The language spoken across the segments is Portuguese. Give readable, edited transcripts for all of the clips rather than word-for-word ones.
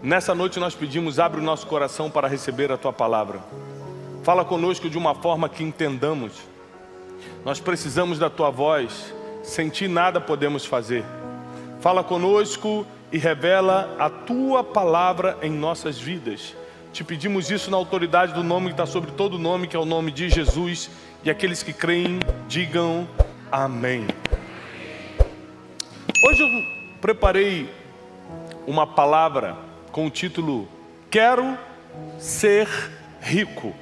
Nessa noite nós pedimos, abre o nosso coração para receber a Tua palavra. Fala conosco de uma forma que entendamos. Nós precisamos da Tua voz, sem Ti nada podemos fazer. Fala conosco e revela a Tua palavra em nossas vidas. Te pedimos isso na autoridade do nome que está sobre todo nome, que é o nome de Jesus. E aqueles que creem, digam amém. Hoje eu preparei uma palavra com o título Quero Ser Rico.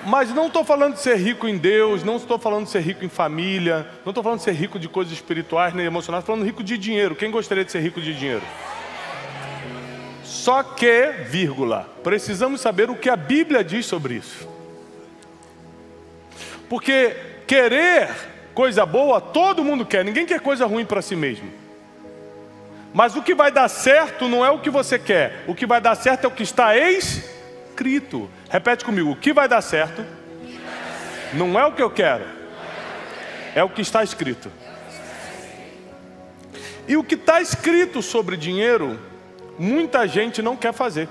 Mas não estou falando de ser rico em Deus, não estou falando de ser rico em família, não estou falando de ser rico de coisas espirituais nem emocionais, estou falando rico de dinheiro. Quem gostaria de ser rico de dinheiro? Só que, vírgula, precisamos saber o que a Bíblia diz sobre isso. Porque querer coisa boa, todo mundo quer, ninguém quer coisa ruim para si mesmo. Mas o que vai dar certo não é o que você quer, o que vai dar certo é o que está escrito. Repete comigo, o que vai dar certo não é o que eu quero, é o que está escrito. E o que está escrito sobre dinheiro, muita gente não quer fazer.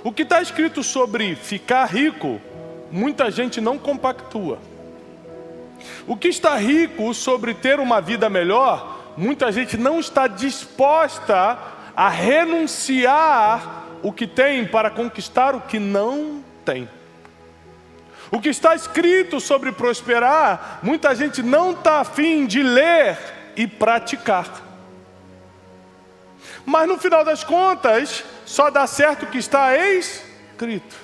O que está escrito sobre ficar rico, muita gente não compactua. O que está rico sobre ter uma vida melhor, muita gente não está disposta a renunciar o que tem para conquistar o que não tem. O que está escrito sobre prosperar, muita gente não está afim de ler e praticar. Mas no final das contas, só dá certo o que está escrito.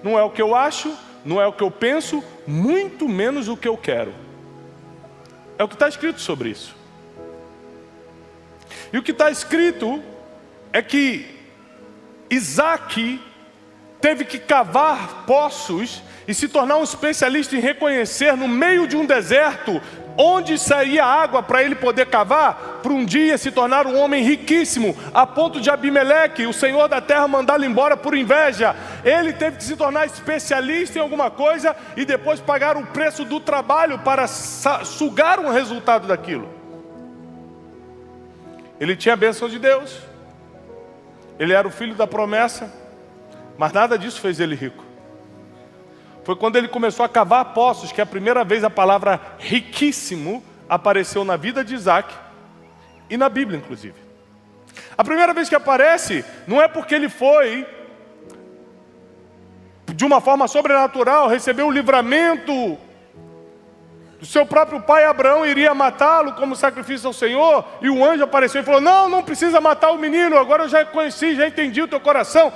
Não é o que eu acho, não é o que eu penso, muito menos o que eu quero. É o que está escrito sobre isso. E o que está escrito é que Isaac teve que cavar poços e se tornar um especialista em reconhecer no meio de um deserto onde saía água para ele poder cavar, para um dia se tornar um homem riquíssimo, a ponto de Abimeleque, o senhor da terra, mandá-lo embora por inveja. Ele teve que se tornar especialista em alguma coisa e depois pagar o preço do trabalho para sugar um resultado daquilo. Ele tinha a bênção de Deus, ele era o filho da promessa, mas nada disso fez ele rico. Foi quando ele começou a cavar poços que a primeira vez a palavra riquíssimo apareceu na vida de Isaac e na Bíblia inclusive. A primeira vez que aparece não é porque ele foi de uma forma sobrenatural, recebeu o livramento do seu próprio pai Abraão, iria matá-lo como sacrifício ao Senhor, e o anjo apareceu e falou, não precisa matar o menino, agora eu já conheci, já entendi o teu coração.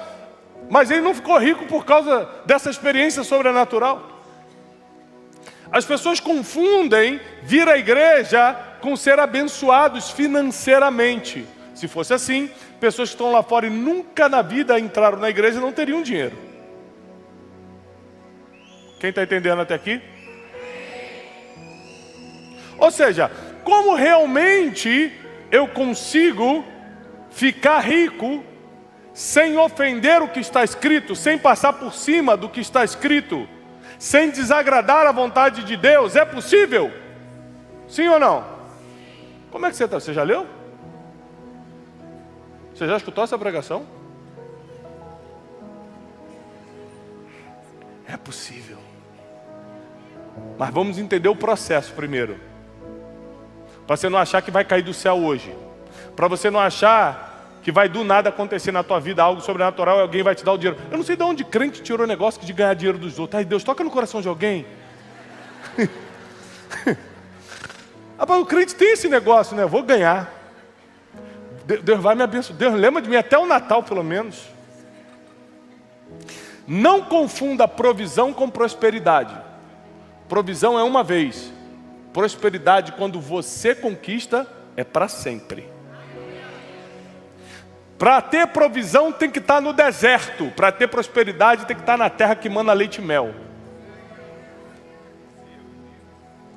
Mas ele não ficou rico por causa dessa experiência sobrenatural. As pessoas confundem vir à igreja com ser abençoados financeiramente. Se fosse assim, pessoas que estão lá fora e nunca na vida entraram na igreja não teriam dinheiro. Quem está entendendo até aqui? Ou seja, como realmente eu consigo ficar rico sem ofender o que está escrito, sem passar por cima do que está escrito, sem desagradar a vontade de Deus? É possível? Sim ou não? Como é que você está? Você já leu? Você já escutou essa pregação? É possível. Mas vamos entender o processo primeiro. Para você não achar que vai cair do céu hoje. Para você não achar que vai do nada acontecer na tua vida algo sobrenatural e alguém vai te dar o dinheiro. Eu não sei de onde crente tirou o negócio de ganhar dinheiro dos outros. Ai, Deus, toca no coração de alguém. Rapaz, o crente tem esse negócio, né? Eu vou ganhar. Deus vai me abençoar. Deus lembra de mim até o Natal, pelo menos. Não confunda provisão com prosperidade. Provisão é uma vez. Prosperidade, quando você conquista, é para sempre. Para ter provisão tem que estar no deserto. Para ter prosperidade tem que estar na terra que mana leite e mel.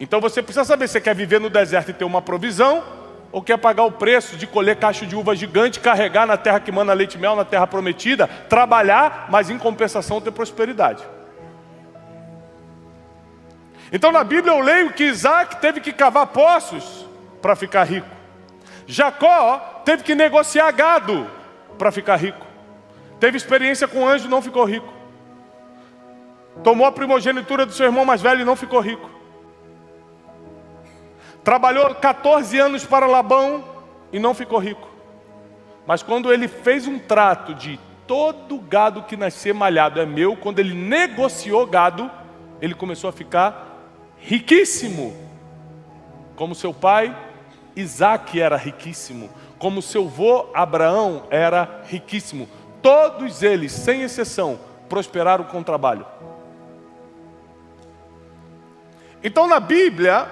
Então você precisa saber se você quer viver no deserto e ter uma provisão, ou quer pagar o preço de colher cacho de uva gigante, carregar na terra que mana leite e mel, na terra prometida, trabalhar, mas em compensação ter prosperidade. Então na Bíblia eu leio que Isaac teve que cavar poços para ficar rico. Jacó teve que negociar gado para ficar rico. Teve experiência com anjo e não ficou rico. Tomou a primogenitura do seu irmão mais velho e não ficou rico. Trabalhou 14 anos para Labão e não ficou rico. Mas quando ele fez um trato de todo gado que nascer malhado é meu, quando ele negociou gado, ele começou a ficar riquíssimo. Como seu pai Isaac era riquíssimo, como seu avô Abraão era riquíssimo. Todos eles, sem exceção, prosperaram com trabalho. Então na Bíblia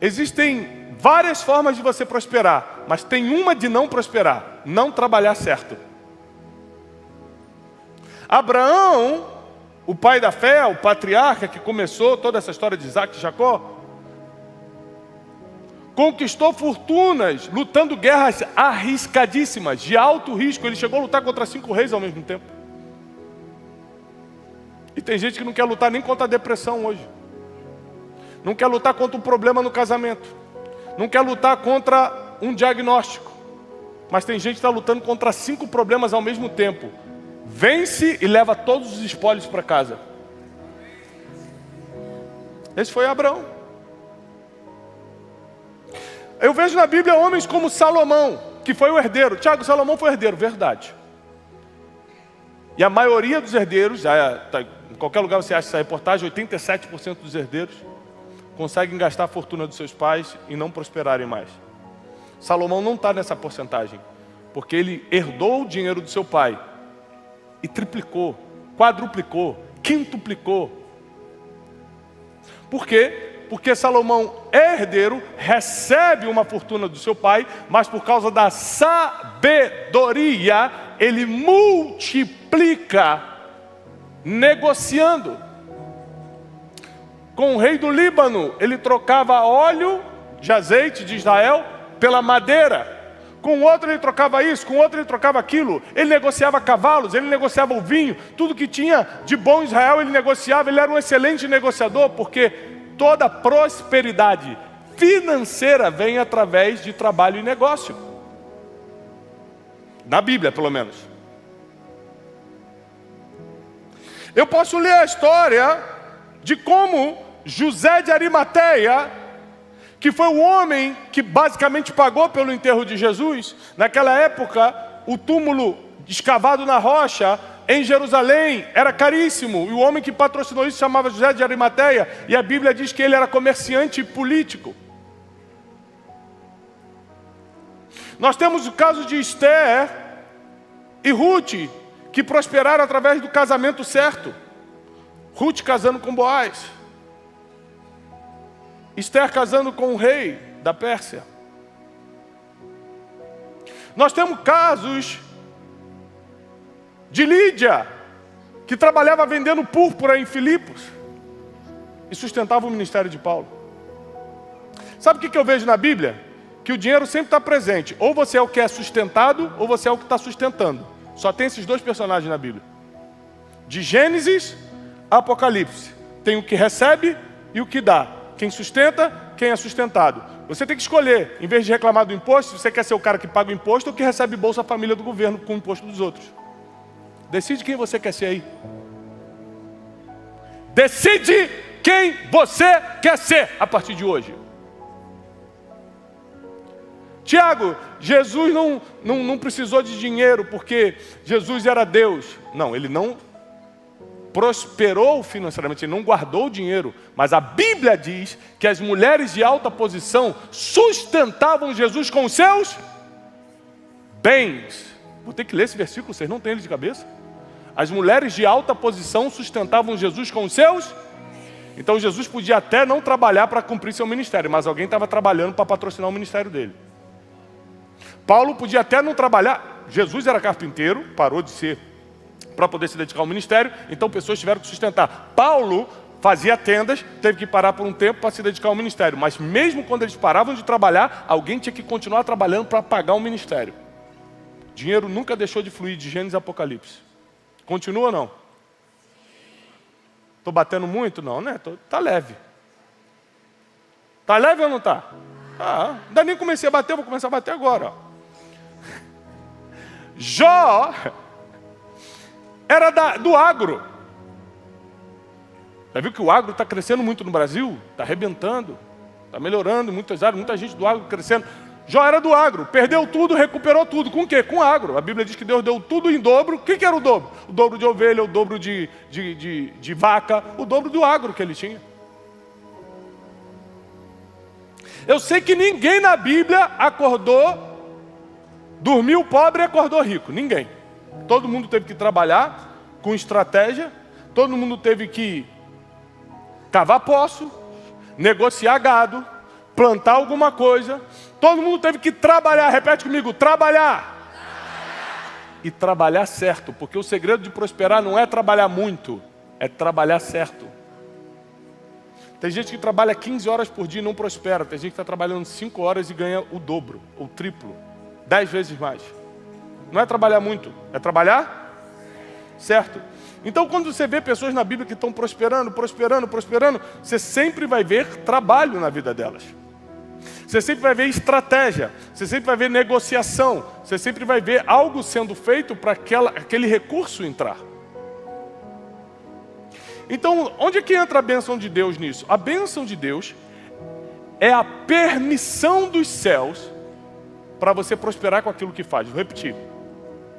existem várias formas de você prosperar, mas tem uma de não prosperar: não trabalhar certo. Abraão, o pai da fé, o patriarca que começou toda essa história de Isaac e Jacó, conquistou fortunas lutando guerras arriscadíssimas, de alto risco. Ele chegou a lutar contra 5 reis ao mesmo tempo. E tem gente que não quer lutar nem contra a depressão hoje. Não quer lutar contra um problema no casamento. Não quer lutar contra um diagnóstico. Mas tem gente que está lutando contra 5 problemas ao mesmo tempo. Vence e leva todos os espólios para casa. Esse foi Abraão. Eu vejo na Bíblia homens como Salomão, que foi o herdeiro. Tiago, Salomão foi herdeiro, verdade. E a maioria dos herdeiros, em qualquer lugar você acha essa reportagem, 87% dos herdeiros conseguem gastar a fortuna dos seus pais e não prosperarem mais. Salomão não está nessa porcentagem, porque ele herdou o dinheiro do seu pai e triplicou, quadruplicou, quintuplicou. Por quê? Porque Salomão é herdeiro, recebe uma fortuna do seu pai, mas por causa da sabedoria, ele multiplica, negociando. Com o rei do Líbano, ele trocava óleo de azeite de Israel pela madeira. Com outro ele trocava isso, com outro ele trocava aquilo. Ele negociava cavalos, ele negociava o vinho. Tudo que tinha de bom em Israel ele negociava. Ele era um excelente negociador, porque toda prosperidade financeira vem através de trabalho e negócio. Na Bíblia, pelo menos. Eu posso ler a história de como José de Arimateia, que foi o homem que basicamente pagou pelo enterro de Jesus. Naquela época, o túmulo escavado na rocha em Jerusalém era caríssimo. E o homem que patrocinou isso se chamava José de Arimateia. E a Bíblia diz que ele era comerciante e político. Nós temos o caso de Esther e Ruth, que prosperaram através do casamento certo. Ruth casando com Boaz. Esther casando com o rei da Pérsia. Nós temos casos de Lídia, que trabalhava vendendo púrpura em Filipos e sustentava o ministério de Paulo. Sabe o que eu vejo na Bíblia? Que o dinheiro sempre está presente. Ou você é o que é sustentado, ou você é o que está sustentando. Só tem esses 2 personagens na Bíblia. De Gênesis a Apocalipse. Tem o que recebe e o que dá. Quem sustenta, quem é sustentado. Você tem que escolher, em vez de reclamar do imposto, se você quer ser o cara que paga o imposto ou que recebe Bolsa Família do governo com o imposto dos outros. Decide quem você quer ser aí. Decide quem você quer ser a partir de hoje. Tiago, Jesus não precisou de dinheiro porque Jesus era Deus. Não, ele não prosperou financeiramente, ele não guardou o dinheiro. Mas a Bíblia diz que as mulheres de alta posição sustentavam Jesus com os seus bens. Vou ter que ler esse versículo, vocês não têm ele de cabeça? As mulheres de alta posição sustentavam Jesus com os seus. Então Jesus podia até não trabalhar para cumprir seu ministério, mas alguém estava trabalhando para patrocinar o ministério dele. Paulo podia até não trabalhar. Jesus era carpinteiro, parou de ser para poder se dedicar ao ministério, então pessoas tiveram que sustentar. Paulo fazia tendas, teve que parar por um tempo para se dedicar ao ministério, mas mesmo quando eles paravam de trabalhar, alguém tinha que continuar trabalhando para pagar o ministério. Dinheiro nunca deixou de fluir de Gênesis a Apocalipse. Continua ou não? Estou batendo muito? Não, né? Tá leve. Tá leve ou não tá? Ainda nem comecei a bater, vou começar a bater agora. Ó. Jó era do agro. Já viu que o agro está crescendo muito no Brasil? Está arrebentando, está melhorando em muitas áreas, muita gente do agro crescendo. Jó era do agro, perdeu tudo, recuperou tudo. Com o quê? Com agro. A Bíblia diz que Deus deu tudo em dobro. O que era o dobro? O dobro de ovelha, o dobro de vaca, o dobro do agro que ele tinha. Eu sei que ninguém na Bíblia acordou, dormiu pobre e acordou rico. Ninguém. Todo mundo teve que trabalhar com estratégia, todo mundo teve que cavar poço, negociar gado, plantar alguma coisa. Todo mundo teve que trabalhar, repete comigo, trabalhar. E trabalhar certo, porque o segredo de prosperar não é trabalhar muito, é trabalhar certo. Tem gente que trabalha 15 horas por dia e não prospera. Tem gente que está trabalhando 5 horas e ganha o dobro, ou o triplo, 10 vezes mais. Não é trabalhar muito, é trabalhar certo. Então, quando você vê pessoas na Bíblia que estão prosperando, você sempre vai ver trabalho na vida delas. Você sempre vai ver estratégia, você sempre vai ver negociação, você sempre vai ver algo sendo feito para aquele recurso entrar. Então, onde é que entra a bênção de Deus nisso? A bênção de Deus é a permissão dos céus para você prosperar com aquilo que faz. Vou repetir.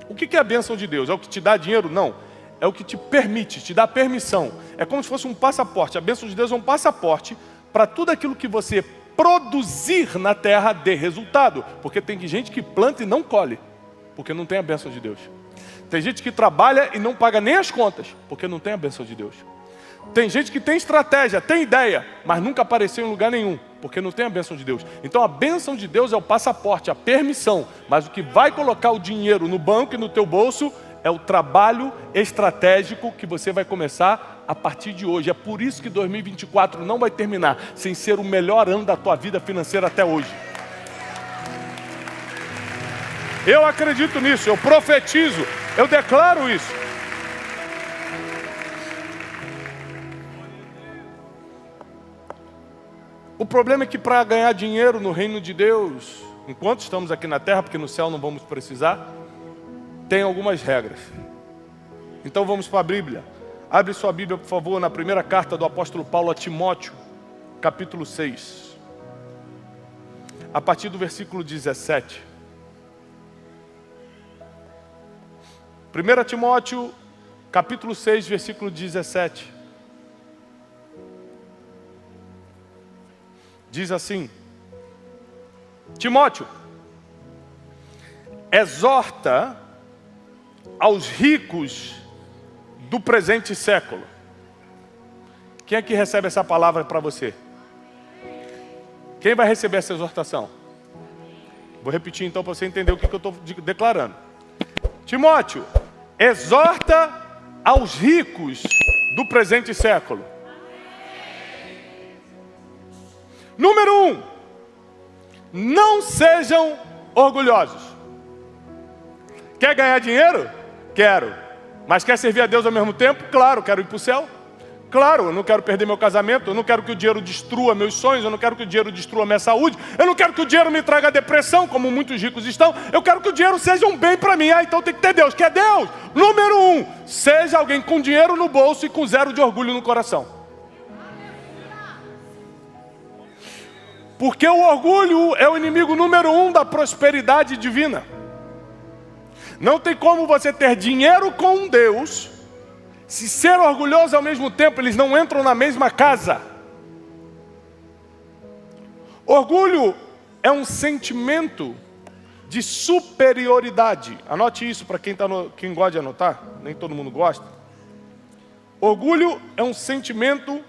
O que é a bênção de Deus? É o que te dá dinheiro? Não. É o que te permite, te dá permissão. É como se fosse um passaporte. A bênção de Deus é um passaporte para tudo aquilo que você produzir na terra dê resultado. Porque tem gente que planta e não colhe, porque não tem a bênção de Deus. Tem gente que trabalha e não paga nem as contas, porque não tem a bênção de Deus. Tem gente que tem estratégia, tem ideia, mas nunca apareceu em lugar nenhum, porque não tem a bênção de Deus. Então a bênção de Deus é o passaporte, a permissão, mas o que vai colocar o dinheiro no banco e no teu bolso é o trabalho estratégico que você vai começar a partir de hoje. É por isso que 2024 não vai terminar sem ser o melhor ano da tua vida financeira até hoje. Eu acredito nisso, eu profetizo, eu declaro isso. O problema é que para ganhar dinheiro no reino de Deus, enquanto estamos aqui na terra, porque no céu não vamos precisar, tem algumas regras. Então vamos para a Bíblia. Abre sua Bíblia, por favor, na primeira carta do apóstolo Paulo a Timóteo, capítulo 6. A partir do versículo 17. 1 Timóteo, capítulo 6, versículo 17. Diz assim: Timóteo, exorta aos ricos do presente século. Quem é que recebe essa palavra para você? Quem vai receber essa exortação? Vou repetir então para você entender o que eu estou declarando. Timóteo, exorta aos ricos do presente século. Número 1, não sejam orgulhosos. Quer ganhar dinheiro? Quero. Mas quer servir a Deus ao mesmo tempo? Claro, quero ir para o céu. Claro, eu não quero perder meu casamento, eu não quero que o dinheiro destrua meus sonhos, eu não quero que o dinheiro destrua minha saúde, eu não quero que o dinheiro me traga depressão, como muitos ricos estão. Eu quero que o dinheiro seja um bem para mim. Então tem que ter Deus. Quer Deus? Número 1, seja alguém com dinheiro no bolso e com zero de orgulho no coração. Porque o orgulho é o inimigo número 1 da prosperidade divina. Não tem como você ter dinheiro com Deus, se ser orgulhoso ao mesmo tempo, eles não entram na mesma casa. Orgulho é um sentimento de superioridade. Anote isso para quem gosta de anotar, nem todo mundo gosta. Orgulho é um sentimento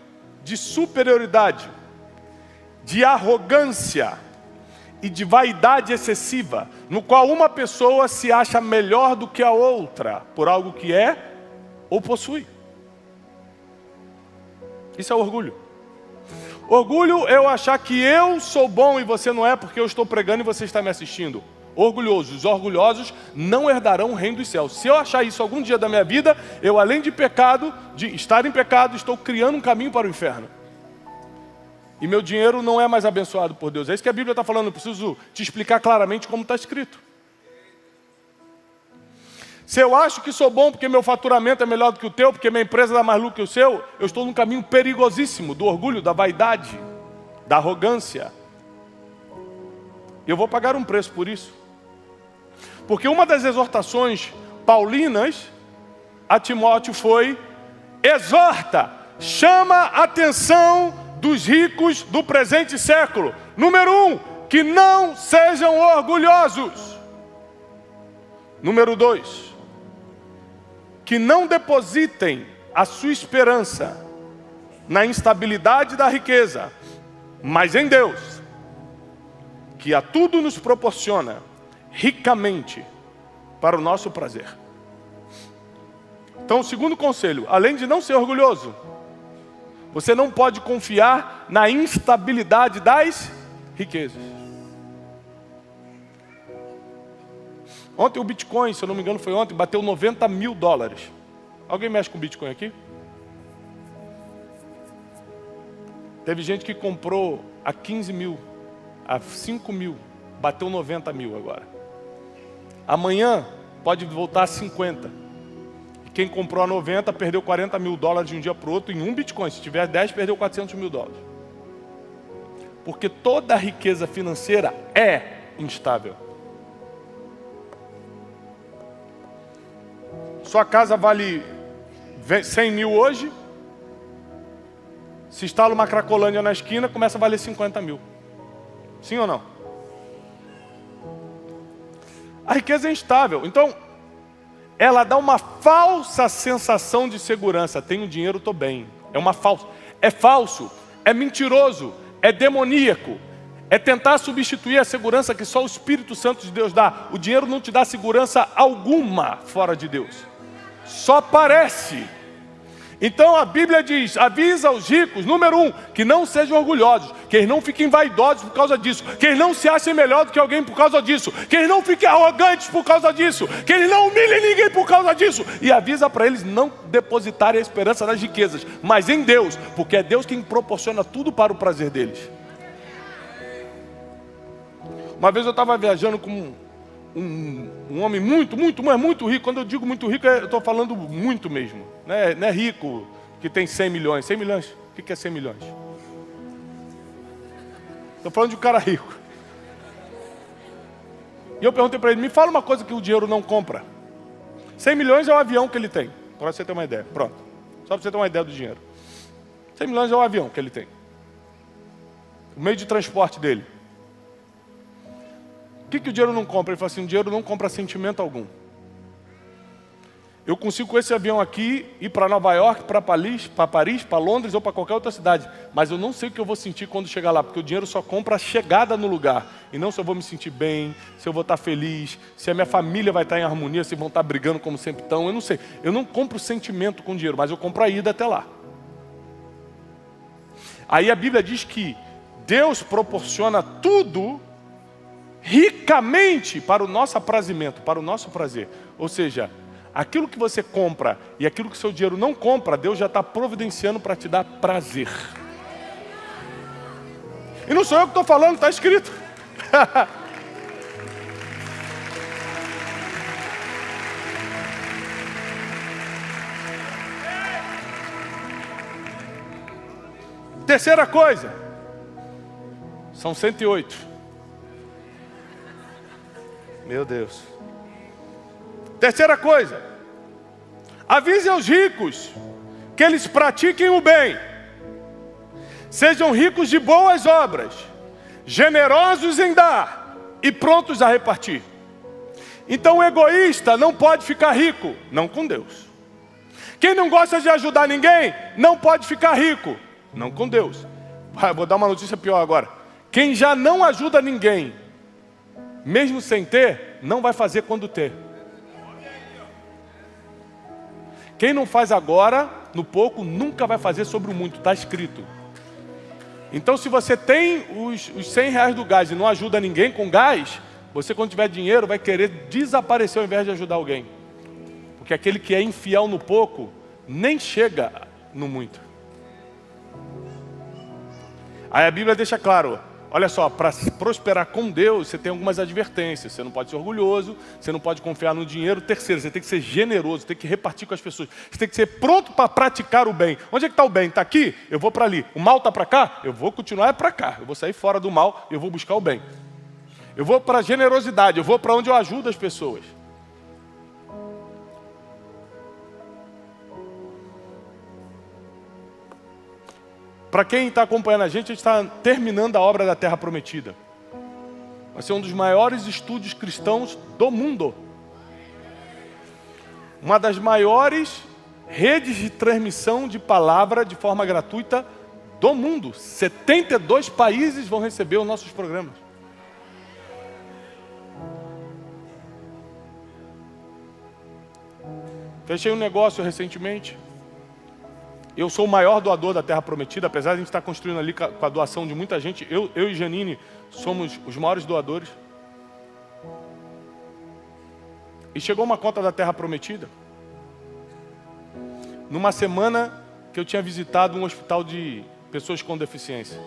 de superioridade, de arrogância e de vaidade excessiva, no qual uma pessoa se acha melhor do que a outra, por algo que é ou possui. Isso é orgulho. Orgulho é eu achar que eu sou bom e você não é, porque eu estou pregando e você está me assistindo. Orgulhosos, os orgulhosos não herdarão o reino dos céus. Se eu achar isso algum dia da minha vida, eu além de pecado, de estar em pecado, estou criando um caminho para o inferno. E meu dinheiro não é mais abençoado por Deus. É isso que a Bíblia está falando. Eu preciso te explicar claramente como está escrito. Se eu acho que sou bom porque meu faturamento é melhor do que o teu, porque minha empresa dá mais lucro que o seu, eu estou num caminho perigosíssimo do orgulho, da vaidade, da arrogância. Eu vou pagar um preço por isso. Porque uma das exortações paulinas a Timóteo foi: exorta, chama a atenção dos ricos do presente século. Número 1, que não sejam orgulhosos. Número 2, que não depositem a sua esperança na instabilidade da riqueza, mas em Deus, que a tudo nos proporciona ricamente para o nosso prazer. Então, o segundo conselho, além de não ser orgulhoso, você não pode confiar na instabilidade das riquezas. Ontem o Bitcoin, se eu não me engano foi ontem, bateu $90 mil. Alguém mexe com Bitcoin aqui? Teve gente que comprou a 15 mil, a 5 mil, bateu 90 mil agora. Amanhã pode voltar a 50. Quem comprou a 90 perdeu $40 mil de um dia para o outro em um Bitcoin. Se tiver 10, perdeu $400 mil. Porque toda a riqueza financeira é instável. Sua casa vale 100 mil hoje. Se instala uma Cracolândia na esquina, começa a valer 50 mil. Sim ou não? A riqueza é instável. Então, ela dá uma falsa sensação de segurança. Tenho dinheiro, estou bem. É uma falsa. É falso, é mentiroso, é demoníaco. É tentar substituir a segurança que só o Espírito Santo de Deus dá. O dinheiro não te dá segurança alguma fora de Deus. Só parece. Então a Bíblia diz, avisa os ricos, número 1, que não sejam orgulhosos, que eles não fiquem vaidosos por causa disso, que eles não se achem melhor do que alguém por causa disso, que eles não fiquem arrogantes por causa disso, que eles não humilhem ninguém por causa disso. E avisa para eles não depositarem a esperança nas riquezas, mas em Deus, porque é Deus quem proporciona tudo para o prazer deles. Uma vez eu estava viajando com um homem muito rico. Quando eu digo muito rico, eu estou falando muito mesmo. Não é rico que tem 100 milhões. 100 milhões? O que é 100 milhões? Estou falando de um cara rico. E eu perguntei para ele, me fala uma coisa que o dinheiro não compra. 100 milhões é o avião que ele tem. Para você ter uma ideia. Pronto. Só para você ter uma ideia do dinheiro. 100 milhões é o avião que ele tem. O meio de transporte dele. O que o dinheiro não compra? Ele falou assim, o dinheiro não compra sentimento algum. Eu consigo com esse avião aqui ir para Nova York, para Paris, para Londres ou para qualquer outra cidade. Mas eu não sei o que eu vou sentir quando chegar lá, porque o dinheiro só compra a chegada no lugar. E não se eu vou me sentir bem, se eu vou estar feliz, se a minha família vai estar em harmonia, se vão estar brigando como sempre estão. Eu não sei. Eu não compro sentimento com dinheiro, mas eu compro a ida até lá. Aí a Bíblia diz que Deus proporciona tudo ricamente para o nosso aprazimento, para o nosso prazer. Ou seja, aquilo que você compra e aquilo que o seu dinheiro não compra, Deus já está providenciando para te dar prazer. E não sou eu que estou falando, está escrito. Terceira coisa, são 108. Meu Deus. Terceira coisa, avise aos ricos que eles pratiquem o bem, sejam ricos de boas obras, generosos em dar e prontos a repartir. Então o egoísta não pode ficar rico, não com Deus. Quem não gosta de ajudar ninguém, não pode ficar rico, não com Deus. Vou dar uma notícia pior agora. Quem já não ajuda ninguém, mesmo sem ter, não vai fazer quando ter. Quem não faz agora, no pouco, nunca vai fazer sobre o muito, está escrito. Então se você tem os 100 reais do gás e não ajuda ninguém com gás, você quando tiver dinheiro vai querer desaparecer ao invés de ajudar alguém. Porque aquele que é infiel no pouco, nem chega no muito. Aí a Bíblia deixa claro, olha só, para prosperar com Deus, você tem algumas advertências. Você não pode ser orgulhoso, você não pode confiar no dinheiro. Terceiro, você tem que ser generoso, tem que repartir com as pessoas. Você tem que ser pronto para praticar o bem. Onde é que está o bem? Está aqui? Eu vou para ali. O mal está para cá? Eu vou continuar para cá. Eu vou sair fora do mal e eu vou buscar o bem. Eu vou para a generosidade, eu vou para onde eu ajudo as pessoas. Para quem está acompanhando a gente está terminando a obra da Terra Prometida. Vai ser um dos maiores estúdios cristãos do mundo. Uma das maiores redes de transmissão de palavra de forma gratuita do mundo. 72 países vão receber os nossos programas. Fechei um negócio recentemente. Eu sou o maior doador da Terra Prometida, apesar de a gente estar construindo ali com a doação de muita gente. Eu e Janine somos os maiores doadores. E chegou uma conta da Terra Prometida. Numa semana que eu tinha visitado um hospital de pessoas com deficiência.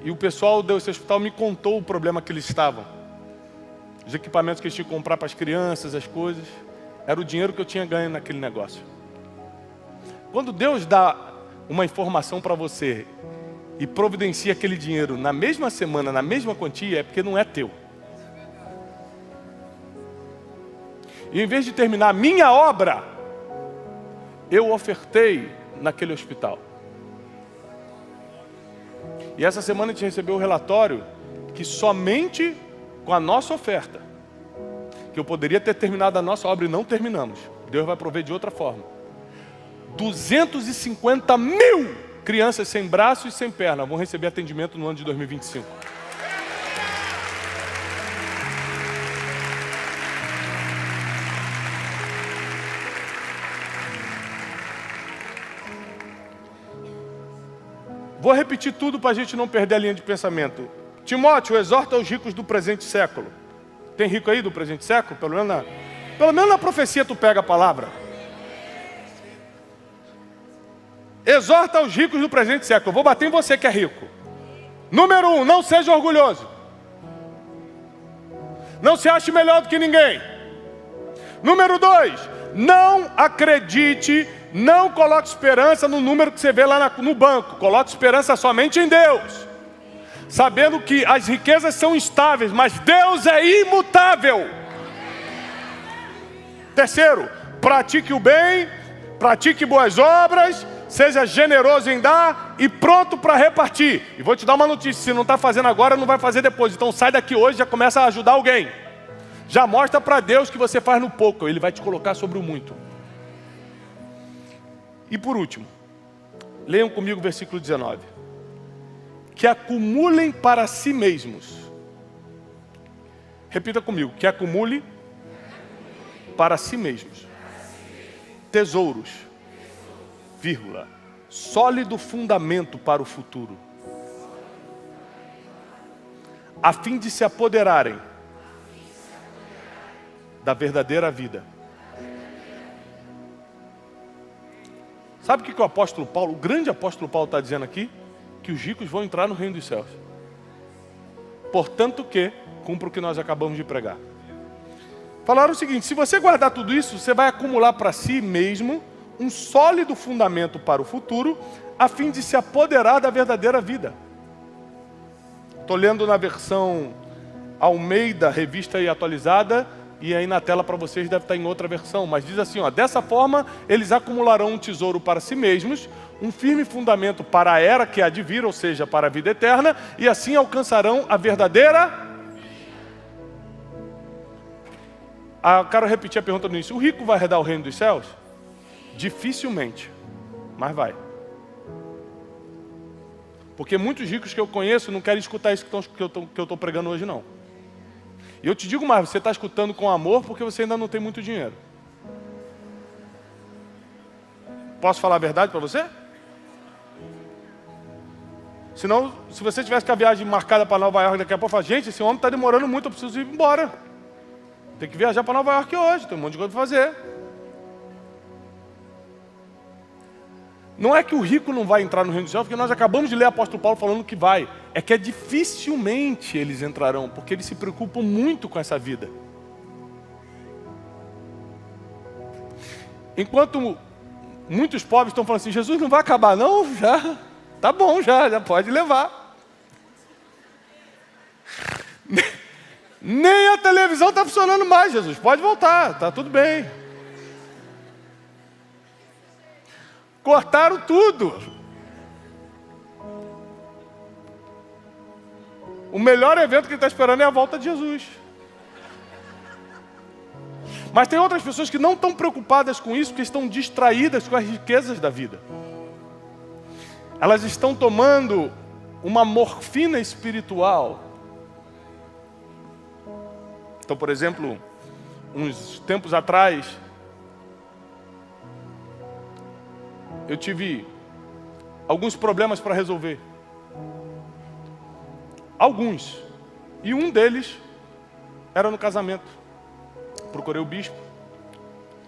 E o pessoal desse hospital me contou o problema que eles estavam. Os equipamentos que eles tinham que comprar para as crianças, as coisas. Era o dinheiro que eu tinha ganho naquele negócio. Quando Deus dá uma informação para você e providencia aquele dinheiro na mesma semana, na mesma quantia, é porque não é teu. E em vez de terminar a minha obra, eu ofertei naquele hospital. E essa semana a gente recebeu o relatório que somente com a nossa oferta, que eu poderia ter terminado a nossa obra e não terminamos, Deus vai prover de outra forma. 250 mil crianças sem braço e sem perna vão receber atendimento no ano de 2025. Vou repetir tudo para a gente não perder a linha de pensamento. Timóteo, exorta os ricos do presente século. Tem rico aí do presente século? Pelo menos na profecia tu pega a palavra. Exorta os ricos do presente século. Eu vou bater em você que é rico. Número 1, não seja orgulhoso. Não se ache melhor do que ninguém. Número 2, não acredite, não coloque esperança no número que você vê lá no banco. Coloque esperança somente em Deus. Sabendo que as riquezas são instáveis, mas Deus é imutável. Terceiro, pratique o bem, pratique boas obras, seja generoso em dar e pronto para repartir. E vou te dar uma notícia, se não está fazendo agora, não vai fazer depois. Então sai daqui hoje e já começa a ajudar alguém. Já mostra para Deus que você faz no pouco, Ele vai te colocar sobre o muito. E por último, leiam comigo o versículo 19. Que acumulem para si mesmos. Repita comigo, que acumule para si mesmos. Tesouros. Vírgula, sólido fundamento para o futuro, a fim de se apoderarem da verdadeira vida. Sabe o que o apóstolo Paulo, o grande apóstolo Paulo está dizendo aqui? Que os ricos vão entrar no reino dos céus. Portanto que, cumpra o que nós acabamos de pregar. Falaram o seguinte, se você guardar tudo isso, você vai acumular para si mesmo um sólido fundamento para o futuro, a fim de se apoderar da verdadeira vida. Estou lendo na versão Almeida, revista e atualizada, e aí na tela para vocês deve estar em outra versão, mas diz assim, ó, dessa forma eles acumularão um tesouro para si mesmos, um firme fundamento para a era que há de vir, ou seja, para a vida eterna, e assim alcançarão a verdadeira. Quero repetir a pergunta no início, o rico vai herdar o reino dos céus? Dificilmente, mas vai. Porque muitos ricos que eu conheço não querem escutar isso que eu estou pregando hoje, não. E eu te digo mais, você está escutando com amor porque você ainda não tem muito dinheiro. Posso falar a verdade para você? Senão, se você tivesse com a viagem marcada para Nova York daqui a pouco, fala, gente, esse homem está demorando muito, eu preciso ir embora. Tem que viajar para Nova York hoje, tem um monte de coisa para fazer. Não é que o rico não vai entrar no reino dos céus, porque nós acabamos de ler o apóstolo Paulo falando que vai. É que dificilmente eles entrarão, porque eles se preocupam muito com essa vida. Enquanto muitos pobres estão falando assim, Jesus não vai acabar não? Já, tá bom, já pode levar. Nem a televisão está funcionando mais, Jesus, pode voltar, tá tudo bem. Cortaram tudo. O melhor evento que ele está esperando é a volta de Jesus. Mas tem outras pessoas que não estão preocupadas com isso, porque estão distraídas com as riquezas da vida. Elas estão tomando uma morfina espiritual. Então, por exemplo, uns tempos atrás, eu tive alguns problemas para resolver. Alguns. E um deles era no casamento. Procurei o bispo.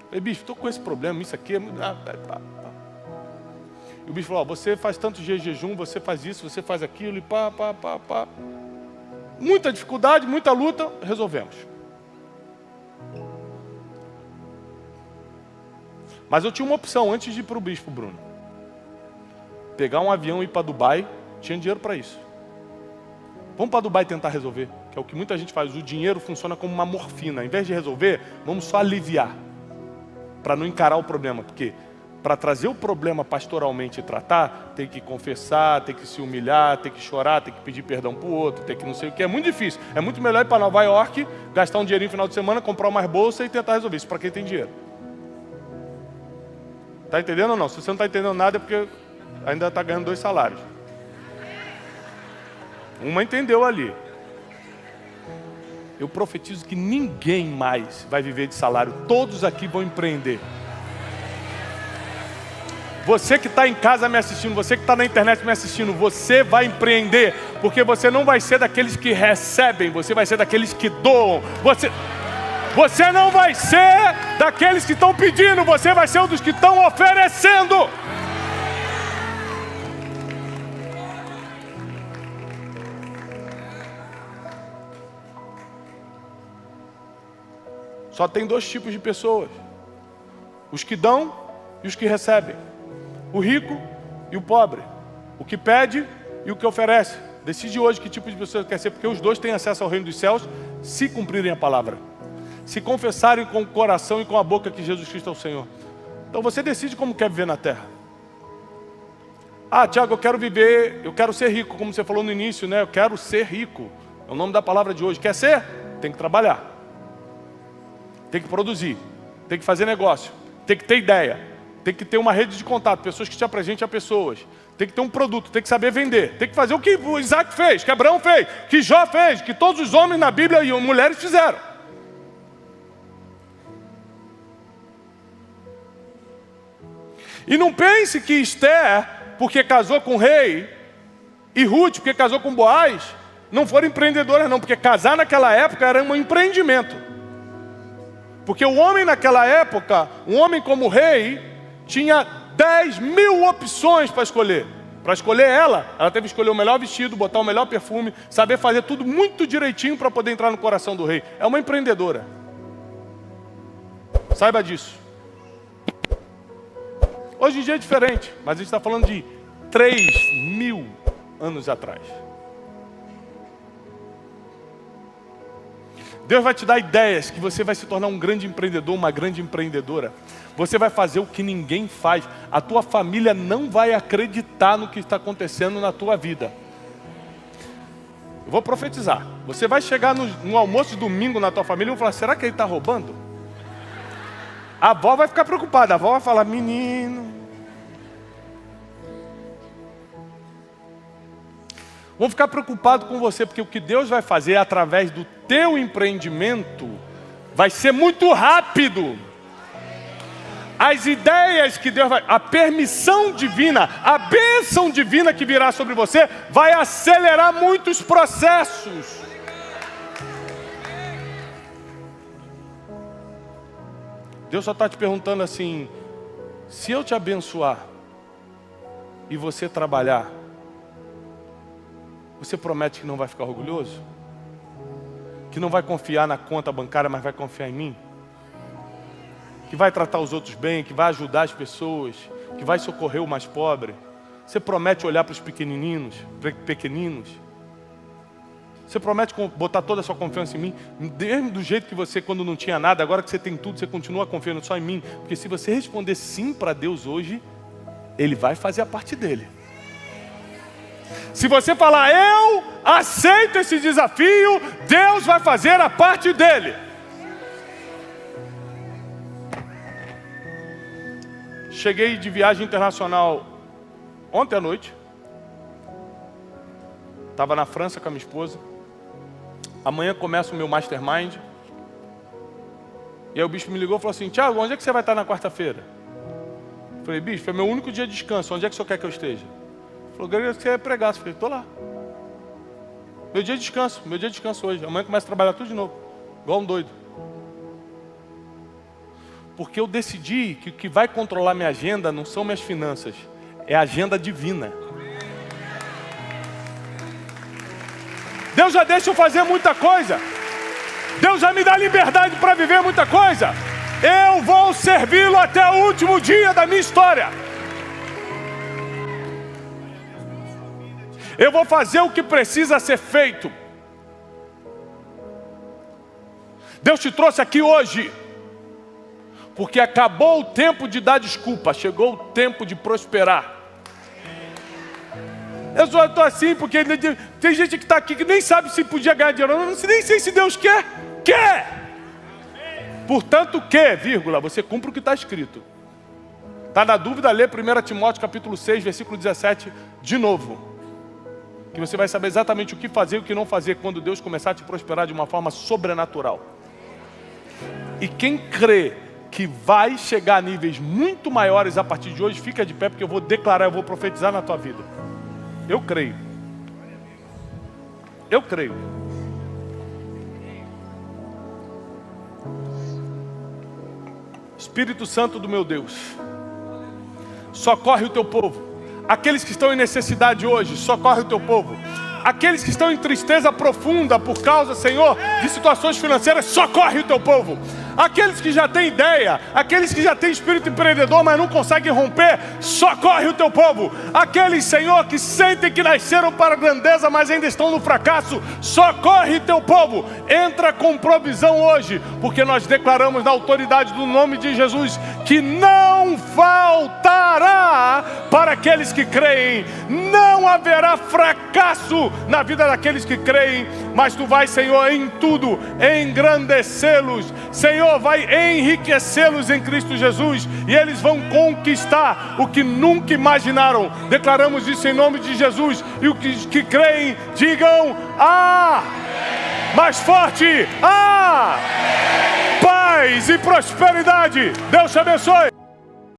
Falei, bispo, estou com esse problema, isso aqui é... E o bispo falou, você faz tantos dias de jejum, você faz isso, você faz aquilo, e pá. Muita dificuldade, muita luta, resolvemos. Mas eu tinha uma opção antes de ir para o bispo, Bruno. Pegar um avião e ir para Dubai, tinha dinheiro para isso. Vamos para Dubai tentar resolver, que é o que muita gente faz. O dinheiro funciona como uma morfina. Em vez de resolver, vamos só aliviar, para não encarar o problema. Porque para trazer o problema pastoralmente e tratar, tem que confessar, tem que se humilhar, tem que chorar, tem que pedir perdão para o outro, tem que não sei o que. É muito difícil. É muito melhor ir para Nova York, gastar um dinheirinho no final de semana, comprar umas bolsas e tentar resolver. Isso para quem tem dinheiro. Está entendendo ou não? Se você não está entendendo nada é porque ainda está ganhando 2 salários. Uma entendeu ali. Eu profetizo que ninguém mais vai viver de salário. Todos aqui vão empreender. Você que está em casa me assistindo, você que está na internet me assistindo, você vai empreender. Porque você não vai ser daqueles que recebem, você vai ser daqueles que doam. Você não vai ser daqueles que estão pedindo, você vai ser um dos que estão oferecendo. Só tem 2 tipos de pessoas: os que dão e os que recebem, o rico e o pobre, o que pede e o que oferece. Decide hoje que tipo de pessoa você quer ser, porque os 2 têm acesso ao reino dos céus se cumprirem a palavra, se confessarem com o coração e com a boca que Jesus Cristo é o Senhor. Então você decide como quer viver na terra. Ah, Tiago, eu quero ser rico, como você falou no início, né? Eu quero ser rico, é o nome da palavra de hoje. Quer ser? Tem que trabalhar. Tem que produzir, tem que fazer negócio, tem que ter ideia, tem que ter uma rede de contato, pessoas que te apresentem a pessoas, tem que ter um produto, tem que saber vender, tem que fazer o que o Isaac fez, que Abraão fez, que Jó fez, que todos os homens na Bíblia e mulheres fizeram. E não pense que Esther, porque casou com o rei, e Ruth, porque casou com Boaz, não foram empreendedoras não, porque casar naquela época era um empreendimento. Porque o homem naquela época, um homem como rei, tinha 10.000 opções para escolher. Para escolher ela teve que escolher o melhor vestido, botar o melhor perfume, saber fazer tudo muito direitinho para poder entrar no coração do rei. É uma empreendedora. Saiba disso. Hoje em dia é diferente, mas a gente está falando de 3.000 anos atrás. Deus vai te dar ideias que você vai se tornar um grande empreendedor, uma grande empreendedora. Você vai fazer o que ninguém faz. A tua família não vai acreditar no que está acontecendo na tua vida. Eu vou profetizar. Você vai chegar no almoço de domingo na tua família e vão falar, será que ele está roubando? A avó vai ficar preocupada. A avó vai falar, menino. Vão ficar preocupados com você, porque o que Deus vai fazer através do teu empreendimento vai ser muito rápido. As ideias que Deus vai... A permissão divina, a bênção divina que virá sobre você vai acelerar muitos processos. Deus só está te perguntando assim, se eu te abençoar, e você trabalhar, você promete que não vai ficar orgulhoso? Que não vai confiar na conta bancária, mas vai confiar em mim? Que vai tratar os outros bem, que vai ajudar as pessoas, que vai socorrer o mais pobre? Você promete olhar para os pequeninos? Você promete botar toda a sua confiança em mim? Mesmo do jeito que você, quando não tinha nada, agora que você tem tudo, você continua confiando só em mim? Porque se você responder sim para Deus hoje, Ele vai fazer a parte dele. Se você falar, eu aceito esse desafio, Deus vai fazer a parte dele. Cheguei de viagem internacional ontem à noite. Estava na França com a minha esposa. Amanhã começa o meu mastermind. E aí o bispo me ligou e falou assim, Thiago, onde é que você vai estar na quarta-feira? Eu falei, bispo, é meu único dia de descanso, onde é que o senhor quer que eu esteja? Ele falou, queria que você pregasse. Eu falei, estou lá. Meu dia de descanso hoje. Amanhã começa a trabalhar tudo de novo, igual um doido. Porque eu decidi que o que vai controlar minha agenda não são minhas finanças, é a agenda divina. Deus já deixa eu fazer muita coisa. Deus já me dá liberdade para viver muita coisa. Eu vou servi-lo até o último dia da minha história. Eu vou fazer o que precisa ser feito. Deus te trouxe aqui hoje porque acabou o tempo de dar desculpa, chegou o tempo de prosperar. Eu só estou assim porque tem gente que está aqui que nem sabe se podia ganhar dinheiro. Eu nem sei se Deus quer. Portanto, vírgula, você cumpre o que está escrito. Está na dúvida, lê 1 Timóteo capítulo 6, versículo 17, de novo. Que você vai saber exatamente o que fazer e o que não fazer quando Deus começar a te prosperar de uma forma sobrenatural. E quem crê que vai chegar a níveis muito maiores a partir de hoje, fica de pé, porque eu vou declarar, eu vou profetizar na tua vida. Eu creio. Eu creio. Espírito Santo do meu Deus, socorre o teu povo. Aqueles que estão em necessidade hoje, socorre o teu povo. Aqueles que estão em tristeza profunda por causa, Senhor, de situações financeiras, socorre o teu povo. Aqueles que já têm ideia, aqueles que já têm espírito empreendedor, mas não conseguem romper, socorre o teu povo. Aqueles, Senhor, que sentem que nasceram para a grandeza, mas ainda estão no fracasso, socorre o teu povo. Entra com provisão hoje, porque nós declaramos na autoridade do nome de Jesus, que não faltará para aqueles que creem. Não haverá fracasso na vida daqueles que creem, mas tu vais, Senhor, em tudo engrandecê-los. Senhor, vai enriquecê-los em Cristo Jesus, e eles vão conquistar o que nunca imaginaram. Declaramos isso em nome de Jesus, e os que creem, digam mais forte, paz e prosperidade. Deus te abençoe.